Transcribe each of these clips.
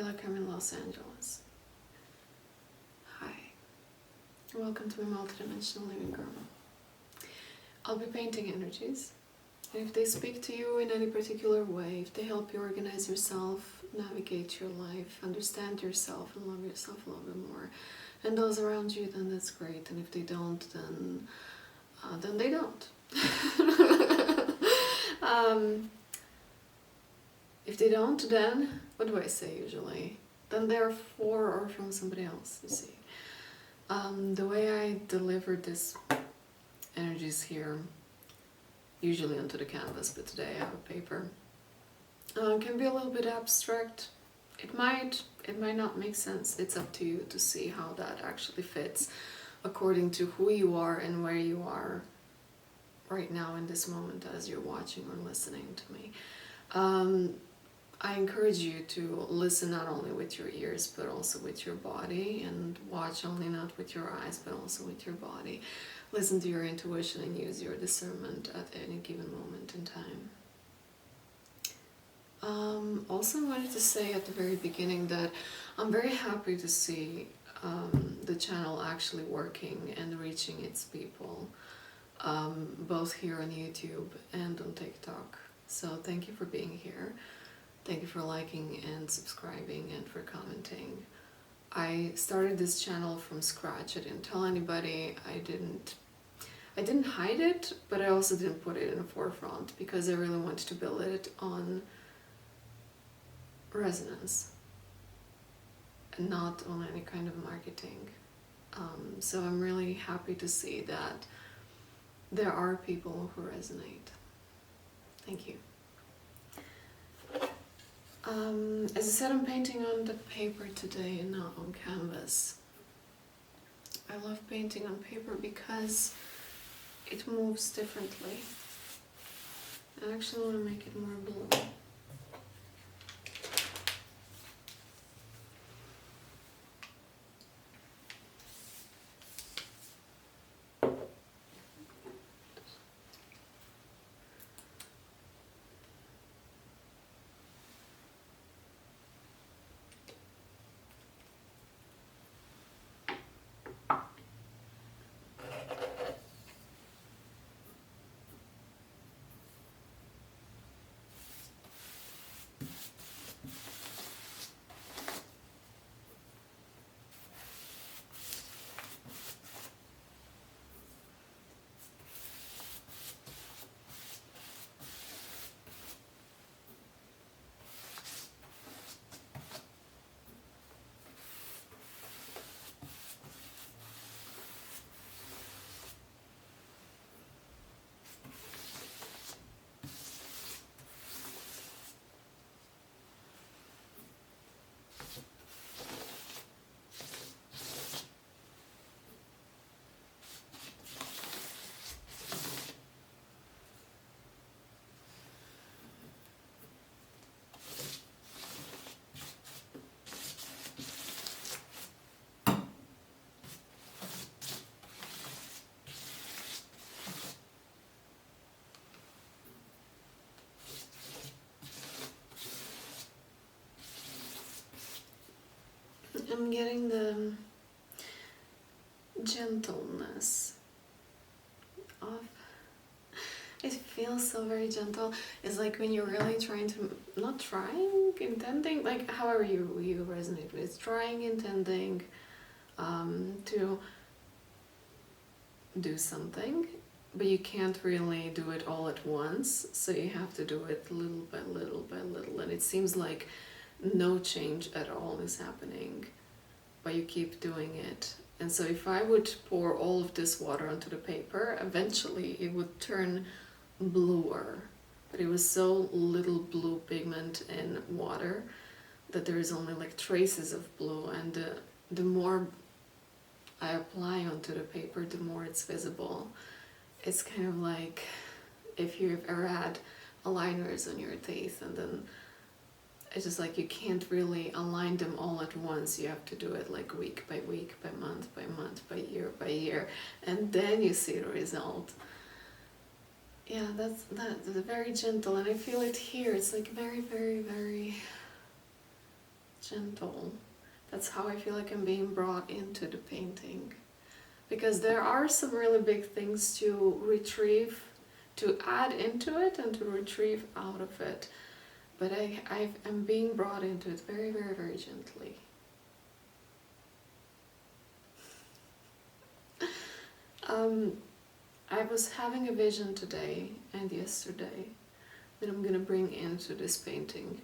feel like I'm in Los Angeles. Hi, welcome to my multidimensional living room. I'll be painting energies, and if they speak to you in any particular way, if they help you organize yourself, navigate your life, understand yourself and love yourself a little bit more, and those around you, then that's great. And if they don't, then they don't. If they don't, then what do I say usually? Then they're for or from somebody else, you see. The way I deliver this energies here, usually onto the canvas, but today I have a paper, can be a little bit abstract. It might not make sense. It's up to you to see how that actually fits according to who you are and where you are right now in this moment as you're watching or listening to me. I encourage you to listen not only with your ears but also with your body, and watch only not with your eyes but also with your body. Listen to your intuition and use your discernment at any given moment in time. Also, I wanted to say at the very beginning that I'm very happy to see the channel actually working and reaching its people, both here on YouTube and on TikTok. So thank you for being here. Thank you for liking and subscribing and for commenting. I started this channel from scratch. I didn't tell anybody. I didn't hide it, but I also didn't put it in the forefront because I really wanted to build it on resonance and not on any kind of marketing. So I'm really happy to see that there are people who resonate. Thank you. As I said, I'm painting on the paper today and not on canvas. I love painting on paper because it moves differently. I actually want to make it more blue. I'm getting the gentleness of it. Feels so very gentle. It's like when you're really trying to, not trying, intending, like however you resonate with, it's trying, intending to do something, but you can't really do it all at once, so you have to do it little by little by little, and it seems like no change at all is happening, but you keep doing it. And so if I would pour all of this water onto the paper, eventually it would turn bluer, but it was so little blue pigment in water that there is only like traces of blue, and the more I apply onto the paper, the more it's visible. It's kind of like if you've ever had aligners on your teeth, and then it's just like you can't really align them all at once. You have to do it like week, by month, by year, and then you see the result. Yeah, that's very gentle, and I feel it here. It's like very, very, very gentle. That's how I feel like I'm being brought into the painting. Because there are some really big things to retrieve, to add into it and to retrieve out of it. But I'm being brought into it very, very, very gently. I was having a vision today and yesterday that I'm gonna bring into this painting.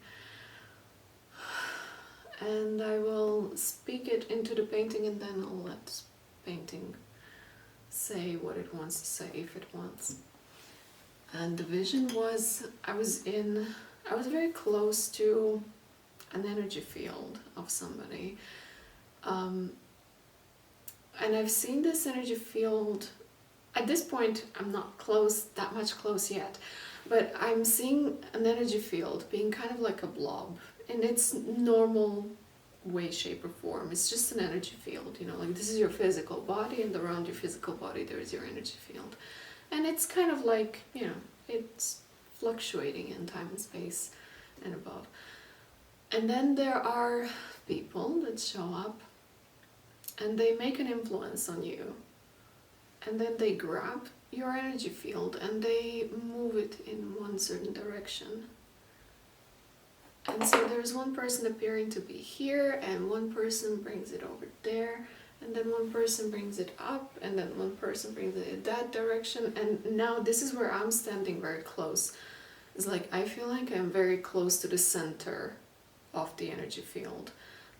And I will speak it into the painting, and then I'll let painting say what it wants to say if it wants. And the vision was, I was very close to an energy field of somebody. And I've seen this energy field, at this point I'm not that much close yet, but I'm seeing an energy field being kind of like a blob in its normal way, shape or form. It's just an energy field, you know, like this is your physical body, and around your physical body there is your energy field. And it's kind of like, you know, it's fluctuating in time and space and above. And then there are people that show up and they make an influence on you. And then they grab your energy field and they move it in one certain direction. And so there's one person appearing to be here, and one person brings it over there, and then one person brings it up, and then one person brings it in that direction. And now this is where I'm standing very close. It's like I feel like I'm very close to the center of the energy field.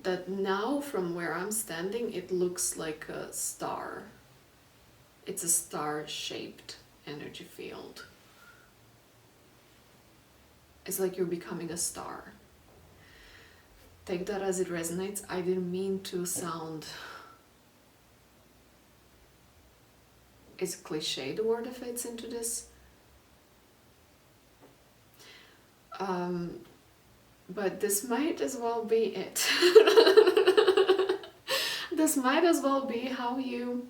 That now from where I'm standing, it looks like a star. It's a star-shaped energy field. It's like you're becoming a star. Take that as it resonates. I didn't mean to sound... Is cliche the word that fits into this? But this might as well be it. This might as well be how you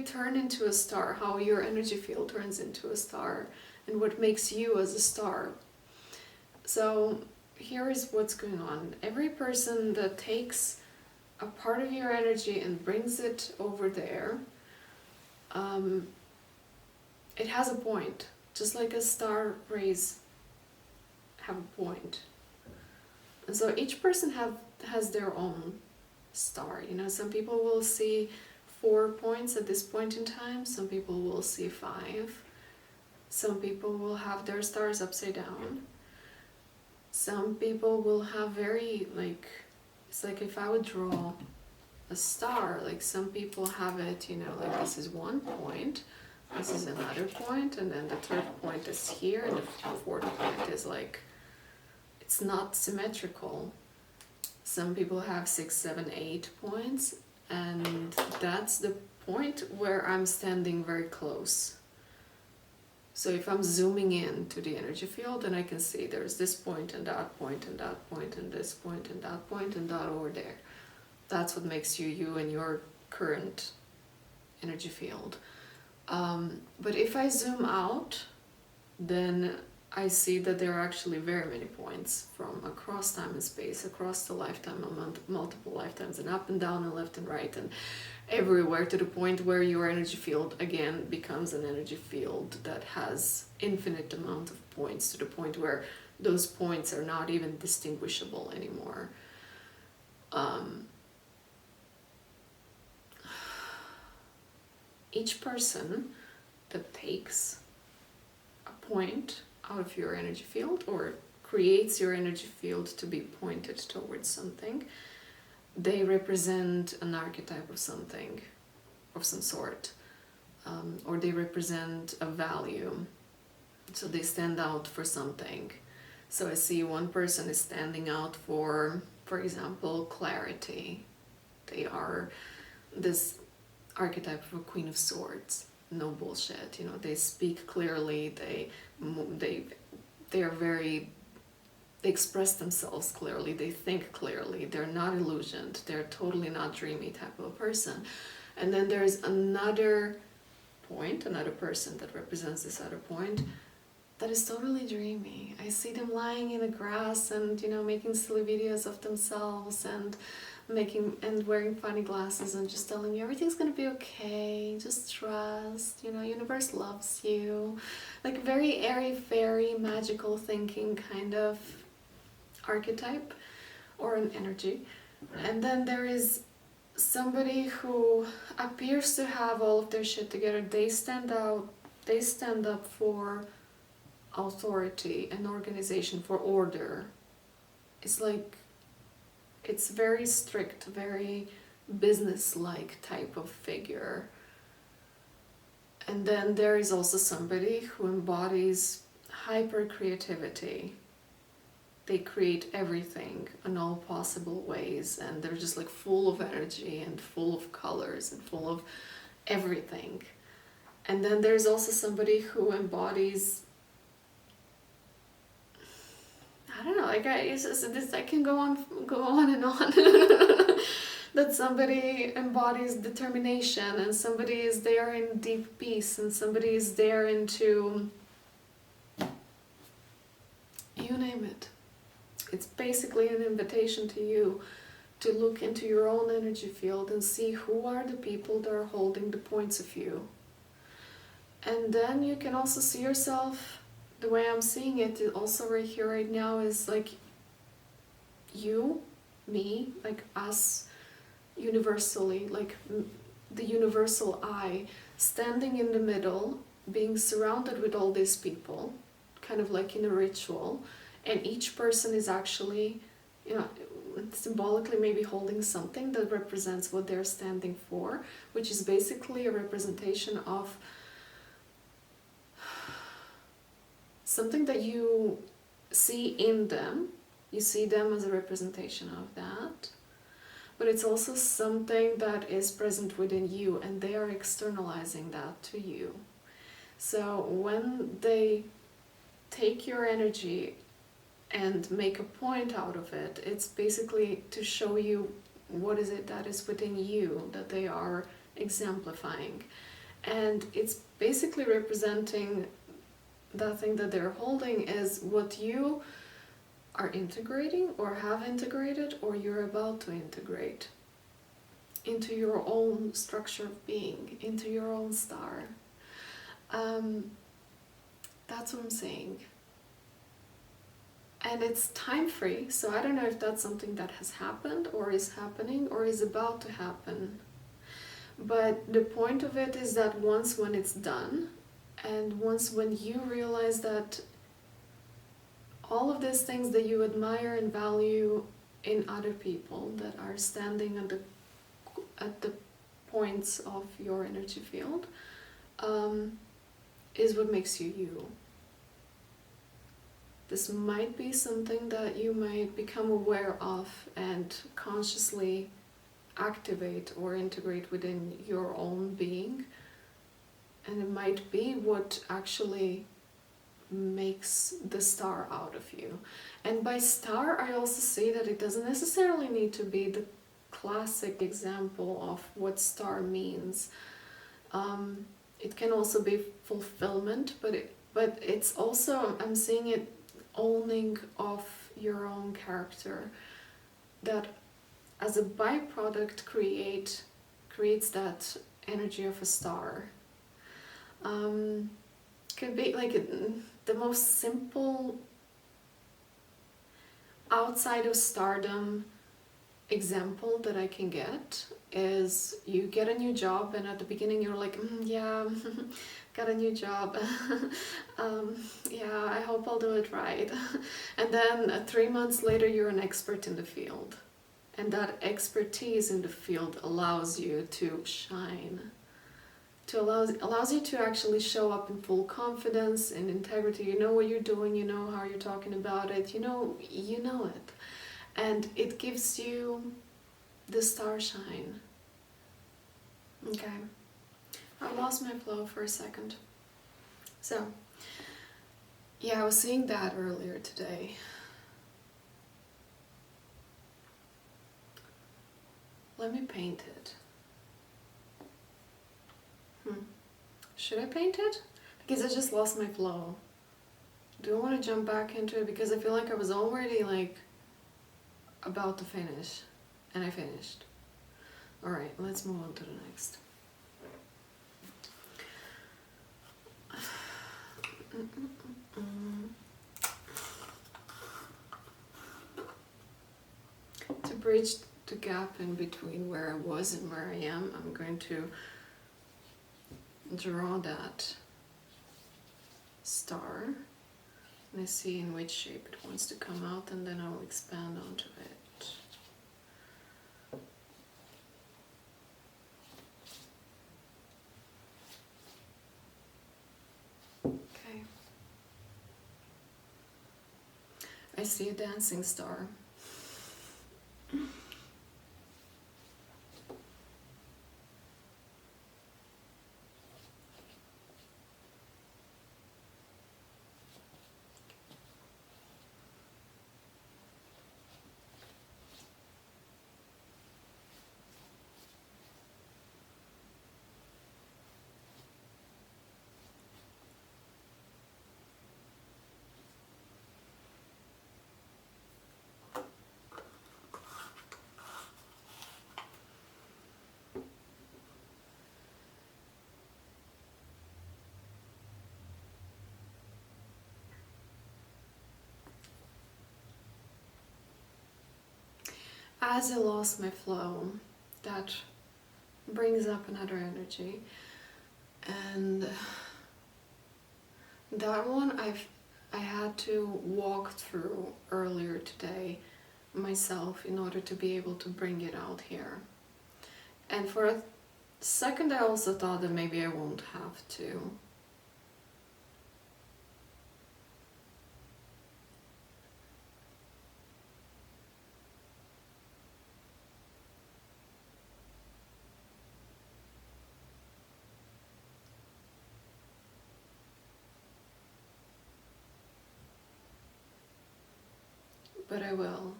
turn into a star, how your energy field turns into a star, and what makes you as a star. So here is what's going on. Every person that takes a part of your energy and brings it over there, it has a point, just like a star rays have a point. And so each person has their own star. You know, some people will see 4 points at this point in time, some people will see 5, some people will have their stars upside down, some people will have very, like, it's like if I would draw a star, like some people have it, you know, like this is 1 point, this is another point, and then the 3rd point is here, and the 4th point is like, it's not symmetrical. Some people have 6, 7, 8 points, and that's the point where I'm standing very close. So if I'm zooming in to the energy field, then I can see there's this point and that point and that point and this point and that point and that over there. That's what makes you you and your current energy field. But if I zoom out, then I see that there are actually very many points from across time and space, across the lifetime of multiple lifetimes, and up and down and left and right and everywhere, to the point where your energy field again becomes an energy field that has infinite amount of points, to the point where those points are not even distinguishable anymore. Each person that takes a point out of your energy field, or creates your energy field to be pointed towards something, they represent an archetype of something, of some sort, or they represent a value, so they stand out for something. So I see one person is standing out for example, clarity. They are this archetype of a Queen of Swords. No bullshit, you know, they speak clearly, they express themselves clearly, they think clearly, they're not illusioned, they're totally not dreamy type of a person. And then there's another point, another person that represents this other point, that is totally dreamy. I see them lying in the grass and, you know, making silly videos of themselves and wearing funny glasses and just telling you everything's gonna be okay, just trust, you know, universe loves you. Like very airy fairy magical thinking kind of archetype or an energy. And then there is somebody who appears to have all of their shit together. They stand up for authority and organization, for order. It's like, it's very strict, very business-like type of figure. And then there is also somebody who embodies hyper creativity. They create everything in all possible ways, and they're just like full of energy and full of colors and full of everything. And then there's also somebody who embodies, I don't know, like I can go on and on. That somebody embodies determination, and somebody is there in deep peace, and somebody is there into, you name it. It's basically an invitation to you to look into your own energy field and see who are the people that are holding the points of you. And then you can also see yourself, the way I'm seeing it also right here, right now, is like you, me, like us, universally, like the universal I, standing in the middle, being surrounded with all these people, kind of like in a ritual, and each person is actually, you know, symbolically maybe holding something that represents what they're standing for, which is basically a representation of something that you see in them. You see them as a representation of that, but it's also something that is present within you, and they are externalizing that to you. So when they take your energy and make a point out of it, it's basically to show you what is it that is within you that they are exemplifying. And it's basically representing that thing that they're holding is what you are integrating or have integrated or you're about to integrate into your own structure of being, into your own star. That's what I'm saying. And it's time free, so I don't know if that's something that has happened or is happening or is about to happen. But the point of it is that once when it's done, and once when you realize that all of these things that you admire and value in other people that are standing at the points of your energy field, is what makes you you. This might be something that you might become aware of and consciously activate or integrate within your own being. And it might be what actually makes the star out of you. And by star, I also say that it doesn't necessarily need to be the classic example of what star means. It can also be fulfillment, but it's also, I'm seeing it owning of your own character, that as a byproduct creates that energy of a star. Could be like the most simple outside of stardom example that I can get is you get a new job, and at the beginning you're like, yeah, got a new job, yeah, I hope I'll do it right. And then 3 months later you're an expert in the field, and that expertise in the field allows you to shine, allows you to actually show up in full confidence and integrity. You know what you're doing, you know how you're talking about it, you know it. And it gives you the star shine. Okay. I lost my flow for a second. So, yeah, I was seeing that earlier today. Let me paint it. Should I paint it? Because I just lost my flow. do I want to jump back into it? Because I feel like I was already like about to finish, and I finished. Alright, let's move on to the next. To bridge the gap in between where I was and where I am, I'm going to draw that star. And I see in which shape it wants to come out, and then I'll expand onto it. Okay. I see a dancing star. As I lost my flow, that brings up another energy, and that one I had to walk through earlier today myself in order to be able to bring it out here. And for a second I also thought that maybe I won't have to. But I will.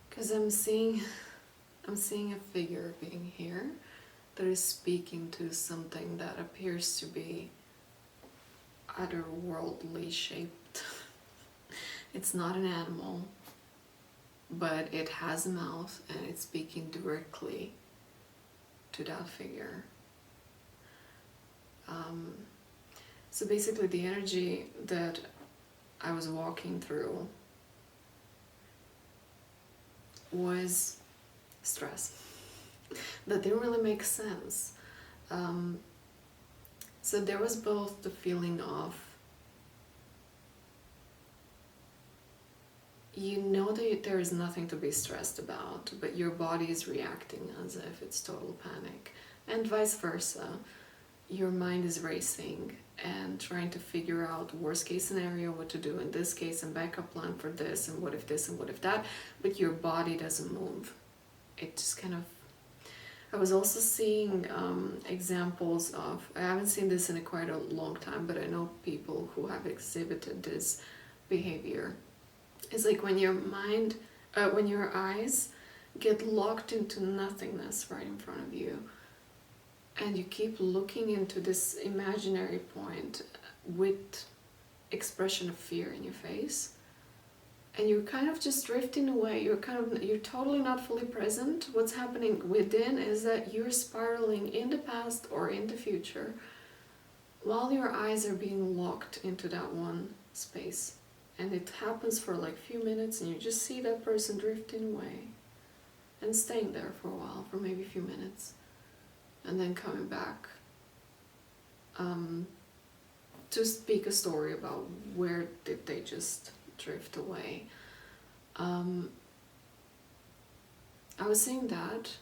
Because I'm seeing a figure being here that is speaking to something that appears to be otherworldly shaped. It's not an animal, but it has a mouth and it's speaking directly to that figure. So basically the energy that I was walking through was stress. That didn't really make sense. So there was both the feeling of, you know that there is nothing to be stressed about, but your body is reacting as if it's total panic, and vice versa. Your mind is racing and trying to figure out worst case scenario, what to do in this case, and backup plan for this, and what if this and what if that, but your body doesn't move. It just kind of... I was also seeing examples of, I haven't seen this in quite a long time, but I know people who have exhibited this behavior. It's like when your mind, when your eyes get locked into nothingness right in front of you, and you keep looking into this imaginary point with expression of fear in your face, and you're kind of just drifting away, you're totally not fully present. What's happening within is that you're spiraling in the past or in the future while your eyes are being locked into that one space. And it happens for like a few minutes, and you just see that person drifting away and staying there for a while, for maybe a few minutes, and then coming back to speak a story about where did they just drift away. I was seeing that,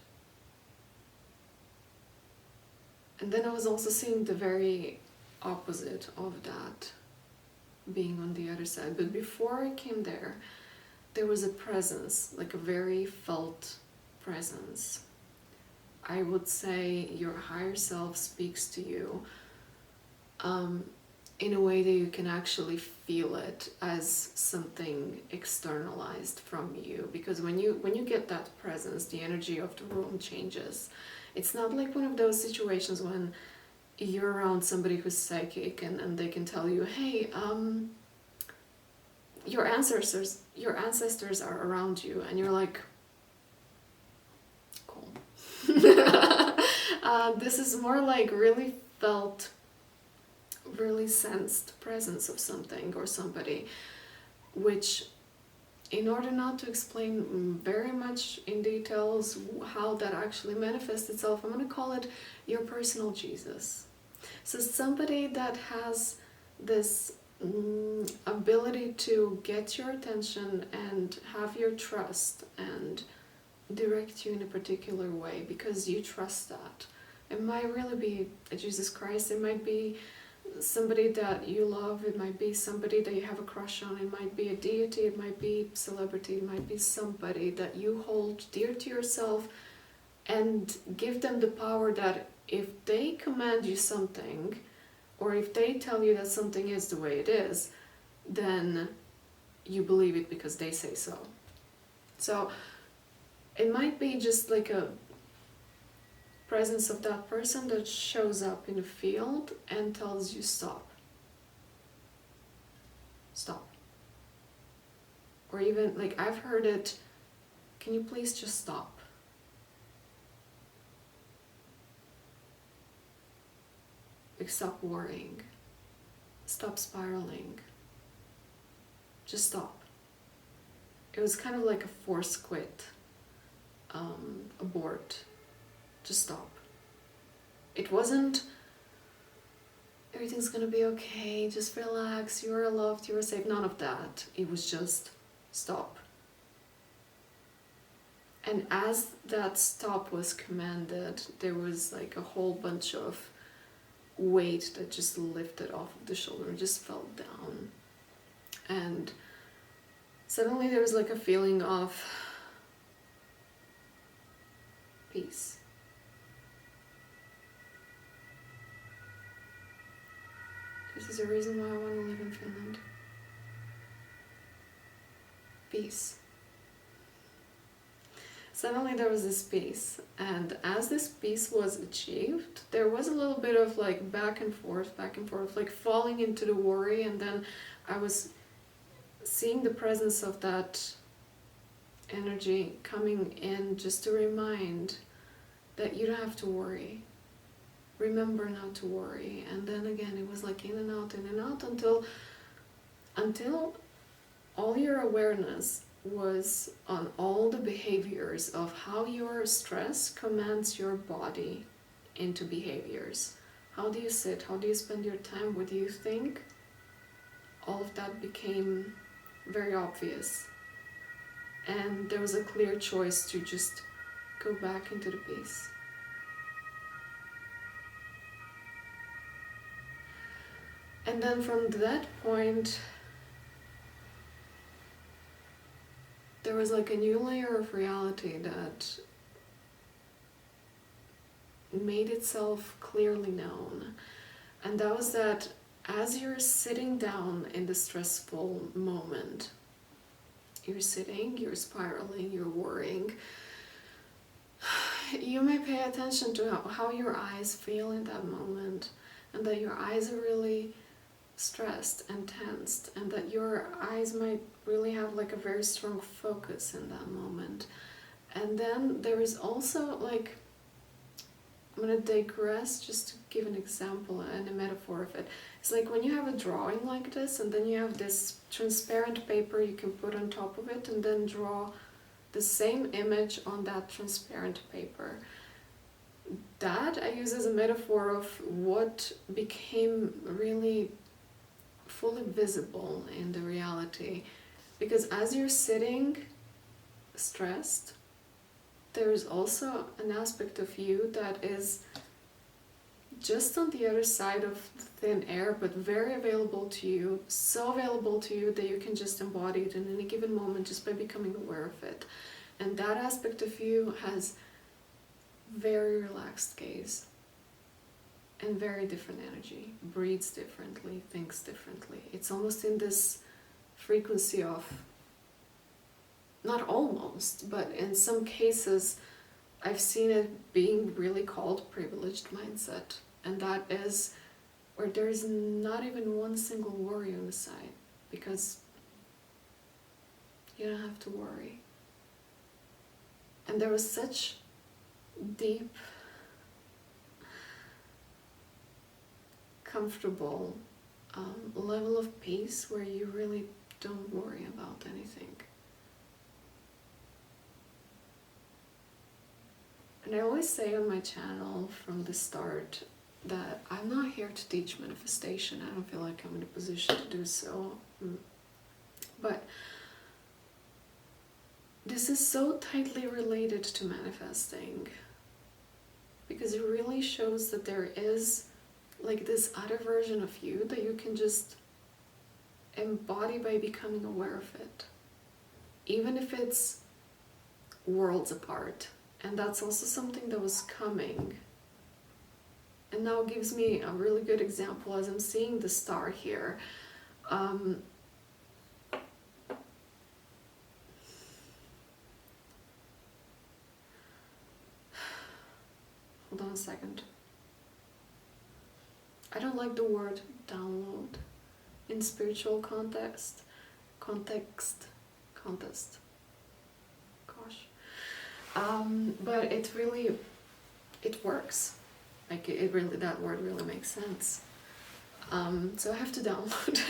and then I was also seeing the very opposite of that being on the other side. But before I came there was a presence, like a very felt presence. I would say your higher self speaks to you in a way that you can actually feel it as something externalized from you. Because when you get that presence, the energy of the room changes, It's not like one of those situations when you're around somebody who's psychic and they can tell you, hey, your ancestors are around you, and you're like, cool. This is more like really felt, really sensed presence of something or somebody, which, in order not to explain very much in details how that actually manifests itself, I'm going to call it your personal Jesus. So somebody that has this ability to get your attention and have your trust and direct you in a particular way because you trust that. It might really be a Jesus Christ, it might be somebody that you love, it might be somebody that you have a crush on, it might be a deity, it might be celebrity, it might be somebody that you hold dear to yourself, and give them the power that if they command you something, or if they tell you that something is the way it is, then you believe it because they say so. So it might be just like a presence of that person that shows up in the field and tells you stop. Stop. Or even, like, I've heard it, can you please just stop? Like, stop worrying. Stop spiraling. Just stop. It was kind of like a force quit, abort. Just stop. It wasn't, everything's gonna be okay, just relax, you are loved, you are safe, none of that. It was just stop. And as that stop was commanded, there was like a whole bunch of weight that just lifted off of the shoulder, just fell down. And suddenly there was like a feeling of peace. This is a reason why I want to live in Finland. Peace. Suddenly there was this peace, and as this peace was achieved, there was a little bit of like back and forth, like falling into the worry, and then I was seeing the presence of that energy coming in just to remind that you don't have to worry. Remember not to worry. And then again it was like in and out until all your awareness was on all the behaviors of how your stress commands your body into behaviors. How do you sit? How do you spend your time? What do you think? All of that became very obvious. And there was a clear choice to just go back into the peace. And then from that point, there was like a new layer of reality that made itself clearly known. And that was that as you're sitting down in the stressful moment, you're sitting, you're spiraling, you're worrying, you may pay attention to how your eyes feel in that moment, and that your eyes are really stressed and tensed, and that your eyes might really have like a very strong focus in that moment. And then there is also like, I'm going to digress just to give an example and a metaphor of it. It's like when you have a drawing like this, and then you have this transparent paper you can put on top of it and then draw the same image on that transparent paper. That I use as a metaphor of what became really fully visible in the reality. Because as you're sitting stressed, there is also an aspect of you that is just on the other side of thin air, but very available to you, so available to you that you can just embody it in any given moment just by becoming aware of it. And that aspect of you has very relaxed gaze and very different energy, breathes differently, thinks differently. It's almost in this frequency of, not almost, but in some cases I've seen it being really called privileged mindset, and that is where there's not even one single worry on the side, because you don't have to worry. And there was such deep, comfortable level of peace where you really don't worry about anything. And I always say on my channel from the start that I'm not here to teach manifestation. I don't feel like I'm in a position to do so. But this is so tightly related to manifesting, because it really shows that there is like this other version of you that you can just embody by becoming aware of it, even if it's worlds apart. And that's also something that was coming, and now gives me a really good example as I'm seeing the star here. Hold on a second. I don't like the word download in spiritual context. Gosh. But it really, it works. Like it really, that word really makes sense. So I have to download.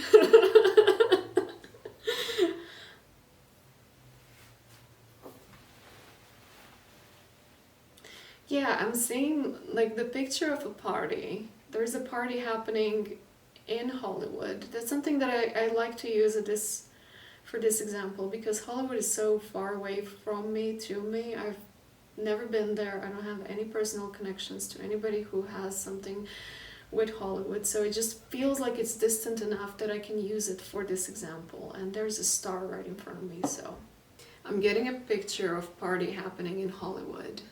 Yeah, I'm seeing like the picture of a party. There's a party happening in Hollywood. That's something that I like to use for this example, because Hollywood is so far away from me, to me. I've never been there. I don't have any personal connections to anybody who has something with Hollywood. So it just feels like it's distant enough that I can use it for this example. And there's a star right in front of me, so. I'm getting a picture of party happening in Hollywood.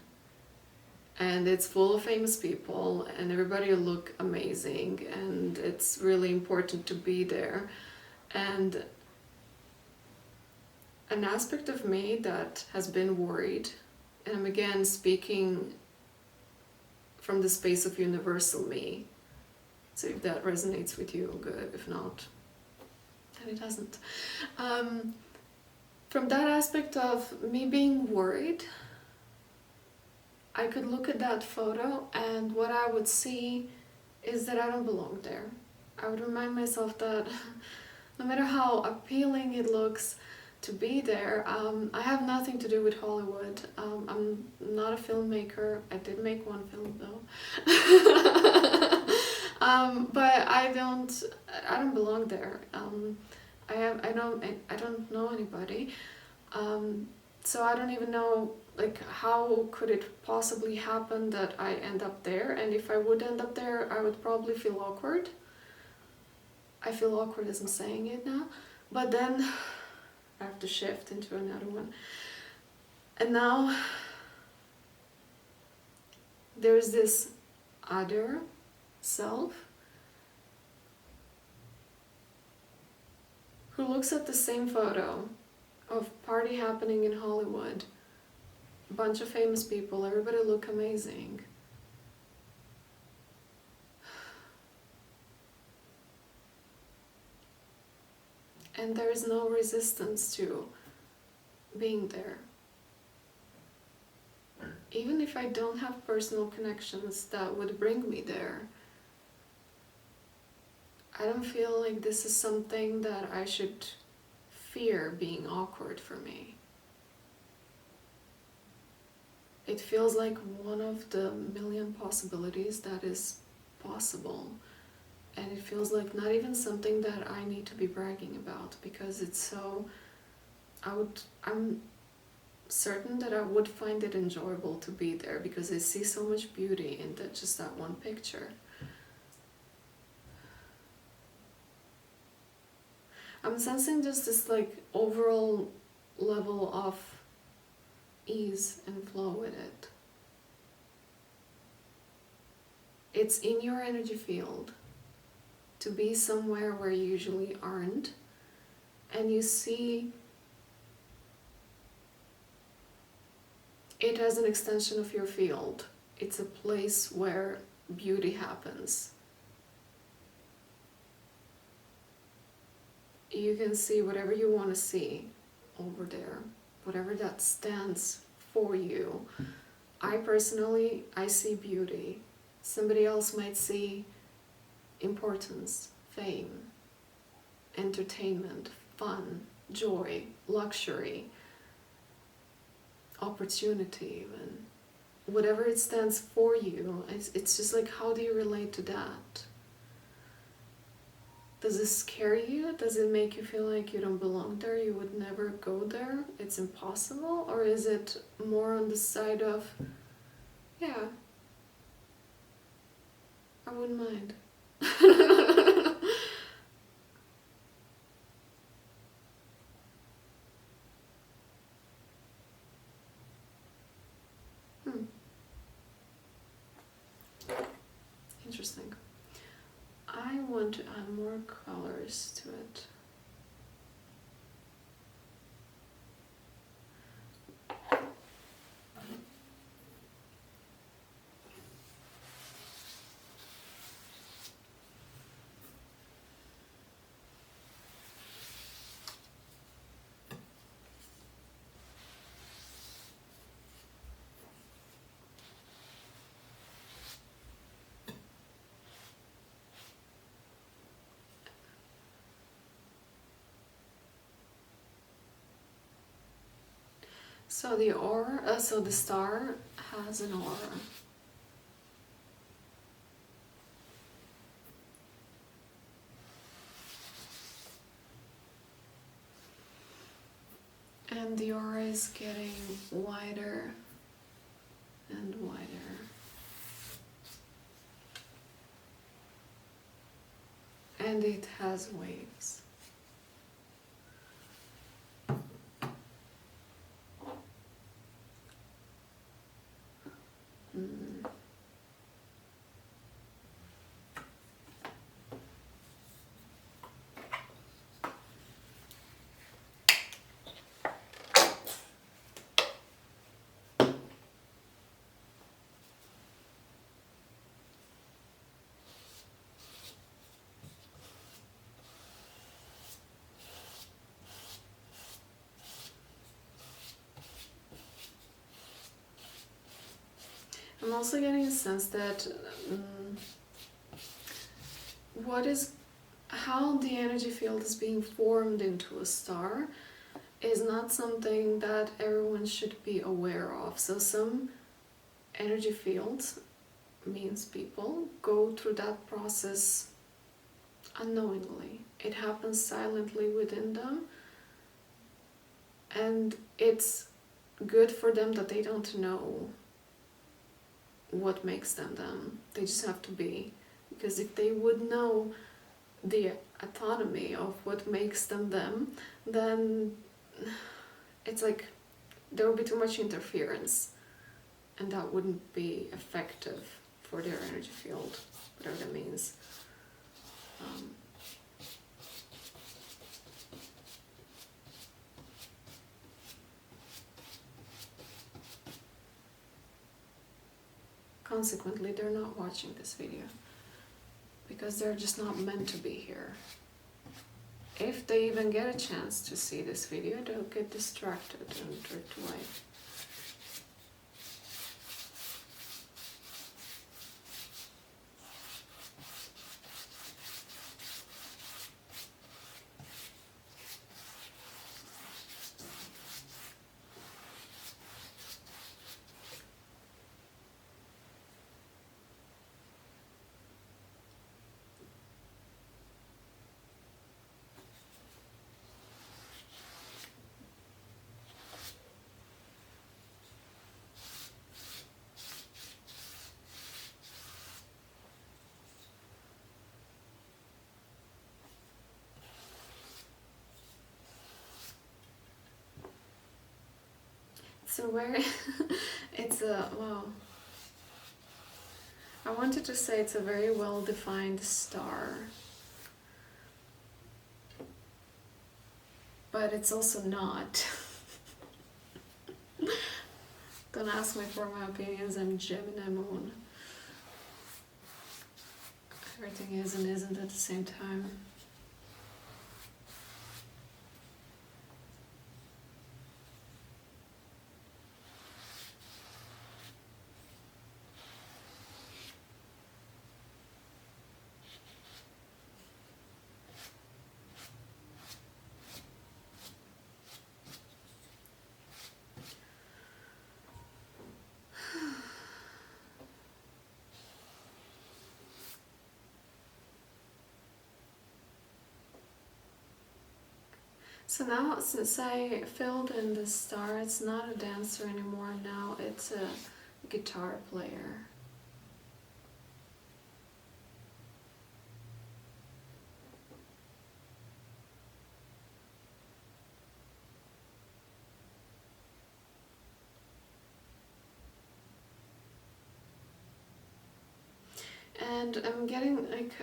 And it's full of famous people, and everybody look amazing, and it's really important to be there. And an aspect of me that has been worried, and I'm again speaking from the space of universal me, so if that resonates with you, good. If not, then it doesn't. From that aspect of me being worried, I could look at that photo, and what I would see is that I don't belong there. I would remind myself that no matter how appealing it looks to be there, I have nothing to do with Hollywood. I'm not a filmmaker. I did make one film though. But I don't belong there. I don't know anybody. So I don't even know, like, how could it possibly happen that I end up there? And if I would end up there, I would probably feel awkward. I feel awkward as I'm saying it now. But then I have to shift into another one. And now there's this other self who looks at the same photo of party happening in Hollywood, a bunch of famous people, everybody look amazing. And there is no resistance to being there. Even if I don't have personal connections that would bring me there, I don't feel like this is something that I should fear being awkward for me. It feels like one of the million possibilities that is possible. And it feels like not even something that I need to be bragging about, because it's so, I'm certain that I would find it enjoyable to be there, because I see so much beauty in just that one picture. I'm sensing just this like overall level of ease and flow with it. It's in your energy field to be somewhere where you usually aren't, and you see it has an extension of your field. It's a place where beauty happens. You can see whatever you want to see over there, whatever that stands for you. I personally, I see beauty. Somebody else might see importance, fame, entertainment, fun, joy, luxury, opportunity even. Whatever it stands for you, it's just like, how do you relate to that? Does it scare you? Does it make you feel like you don't belong there? You would never go there? It's impossible? Or is it more on the side of, yeah, I wouldn't mind. Interesting. I want to add more colors to it. So the aura, so the star has an aura. And the aura is getting wider and wider. And it has waves. I'm also getting a sense that how the energy field is being formed into a star is not something that everyone should be aware of. So some energy fields, means people, go through that process unknowingly. It happens silently within them, and it's good for them that they don't know what makes them them. They just have to be. Because if they would know the autonomy of what makes them them, then it's like there would be too much interference, and that wouldn't be effective for their energy field, whatever that means. Consequently, they're not watching this video because they're just not meant to be here. If they even get a chance to see this video, they'll get distracted and drift away. So it's a, wow. I wanted to say it's a very well-defined star. But it's also not. Don't ask me for my opinions, I'm Gemini moon. Everything is and isn't at the same time. So now, since I filled in the star, it's not a dancer anymore, now it's a guitar player. And I'm getting like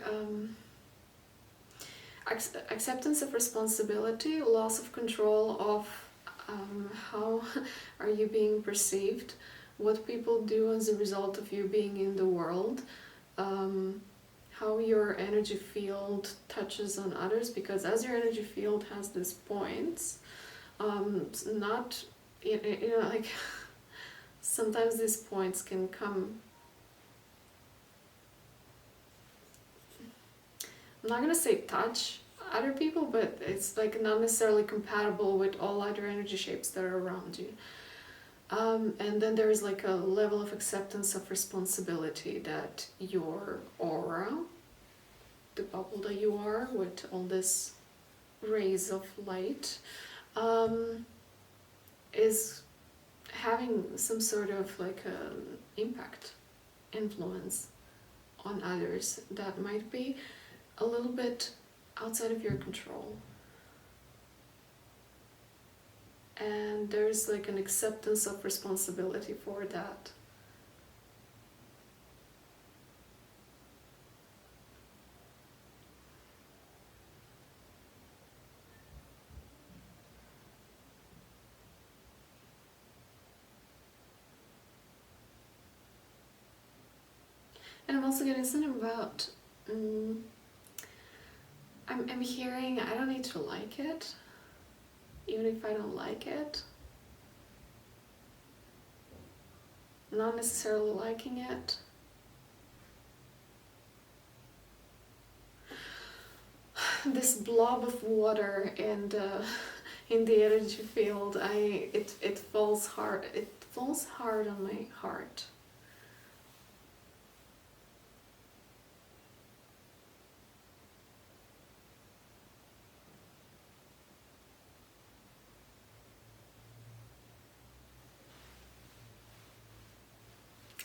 acceptance of responsibility, loss of control of how are you being perceived, what people do as a result of you being in the world, how your energy field touches on others, because as your energy field has these points, not, you know, like sometimes these points can come, I'm not gonna say touch other people, but it's like not necessarily compatible with all other energy shapes that are around you. And then there is like a level of acceptance of responsibility that your aura, the bubble that you are with all this rays of light, is having some sort of like impact, influence on others that might be a little bit outside of your control. And there's like an acceptance of responsibility for that. And I'm also getting something about I'm hearing I don't need to like it, even if I don't like it. Not necessarily liking it. This blob of water and in the energy field, it falls hard. It falls hard on my heart.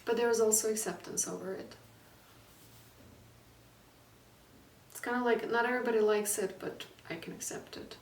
But there is also acceptance over it. It's kind of like, not everybody likes it, but I can accept it.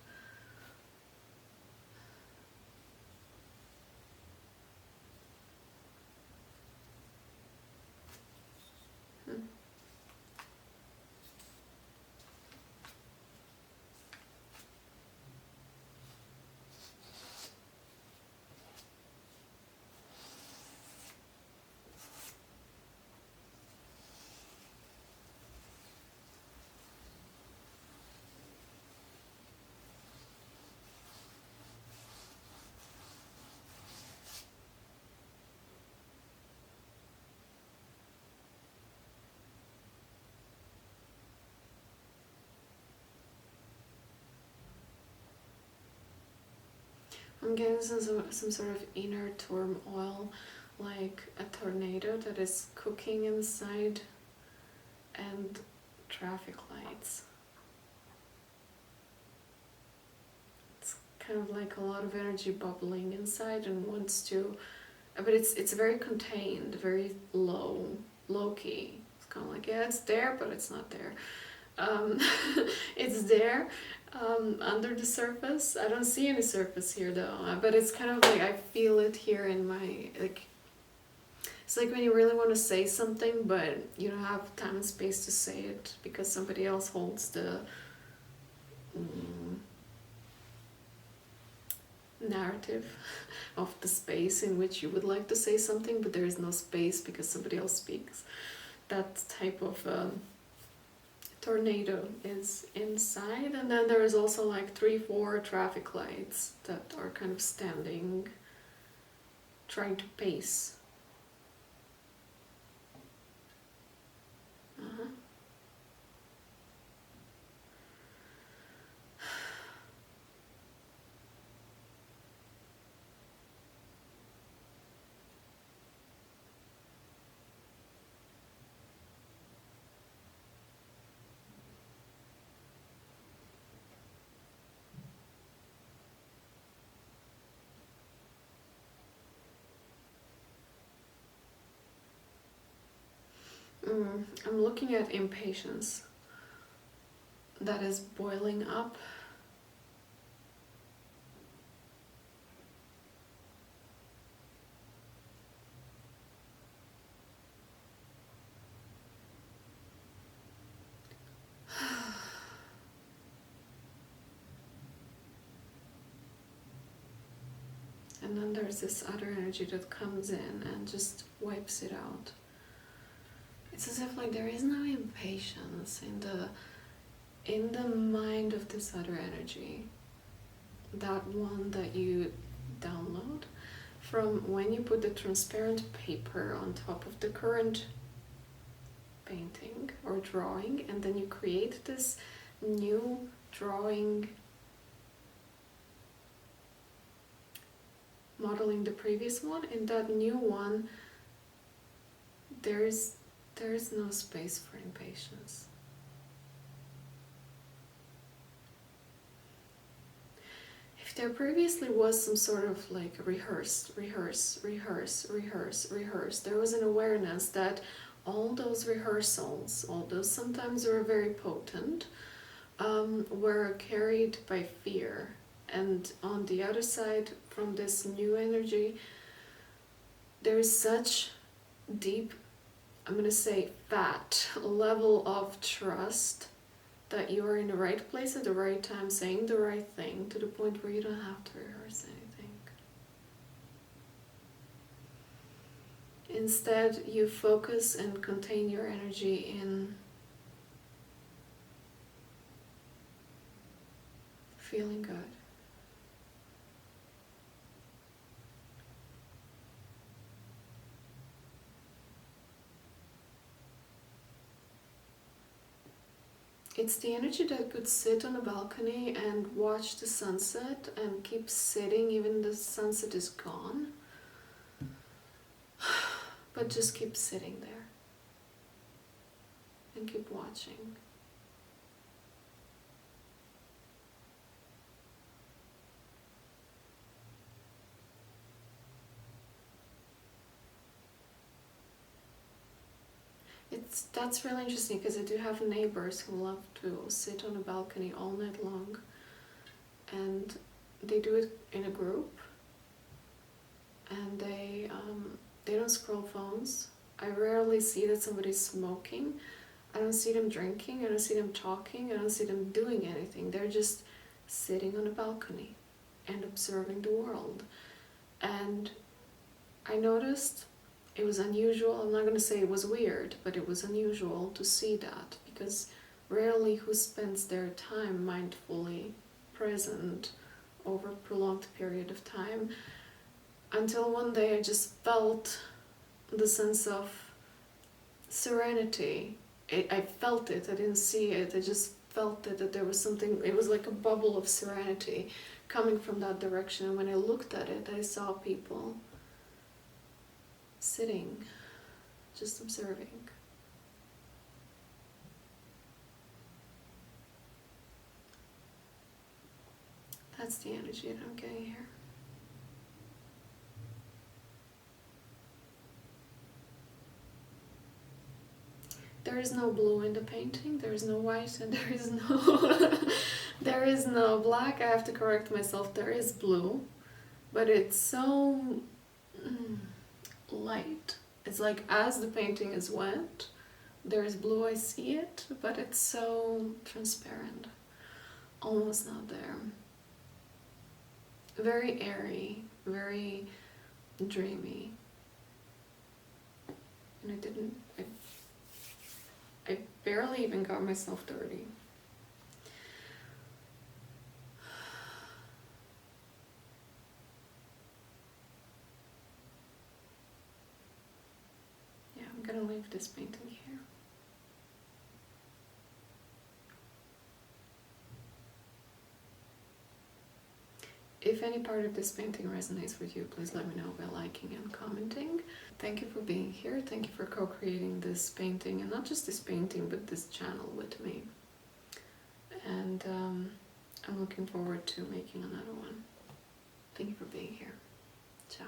I'm getting some sort of inner turmoil, like a tornado that is cooking inside, and traffic lights. It's kind of like a lot of energy bubbling inside and wants to, but it's very contained, very low key. It's kind of like, yeah, it's there, but it's not there. It's there under the surface. I don't see any surface here though, but it's kind of like I feel it here in my, like, it's like when you really want to say something but you don't have time and space to say it because somebody else holds the narrative of the space in which you would like to say something, but there is no space because somebody else speaks. That type of tornado is inside. And then there is also like 3-4 traffic lights that are kind of standing, trying to pace. I'm looking at impatience that is boiling up. And then there's this other energy that comes in and just wipes it out. It's as if like there is no impatience in the mind of this other energy. That one that you download from when you put the transparent paper on top of the current painting or drawing, and then you create this new drawing modeling the previous one. In that new one, there is no space for impatience. If there previously was some sort of like rehearse, there was an awareness that all those rehearsals, although sometimes were very potent, were carried by fear. And on the other side, from this new energy, there is such deep, I'm going to say fat level of trust that you are in the right place at the right time, saying the right thing, to the point where you don't have to rehearse anything. Instead, you focus and contain your energy in feeling good. It's the energy that could sit on a balcony and watch the sunset and keep sitting even the sunset is gone. But just keep sitting there and keep watching. That's really interesting, because I do have neighbors who love to sit on a balcony all night long, and they do it in a group, and they don't scroll phones. I rarely see that somebody's smoking. I don't see them drinking. I don't see them talking. I don't see them doing anything. They're just sitting on a balcony and observing the world. And I noticed it was unusual. I'm not going to say it was weird, but it was unusual to see that, because rarely who spends their time mindfully present over a prolonged period of time, until one day I just felt the sense of serenity. I felt it, I didn't see it, I just felt it, that there was something, it was like a bubble of serenity coming from that direction. And when I looked at it, I saw people sitting, just observing. That's the energy that I'm getting here. There is no blue in the painting, there is no white, and there is no there is no black. I have to correct myself, there is blue, but it's so light. It's like as the painting is wet, there is blue, I see it, but it's so transparent, almost not there. very airy, very dreamy. And I barely even got myself dirty. Yeah, I'm gonna leave this painting here. If any part of this painting resonates with you, please let me know by liking and commenting. Thank you for being here. Thank you for co-creating this painting, and not just this painting, but this channel with me. And I'm looking forward to making another one. Thank you for being here. Ciao.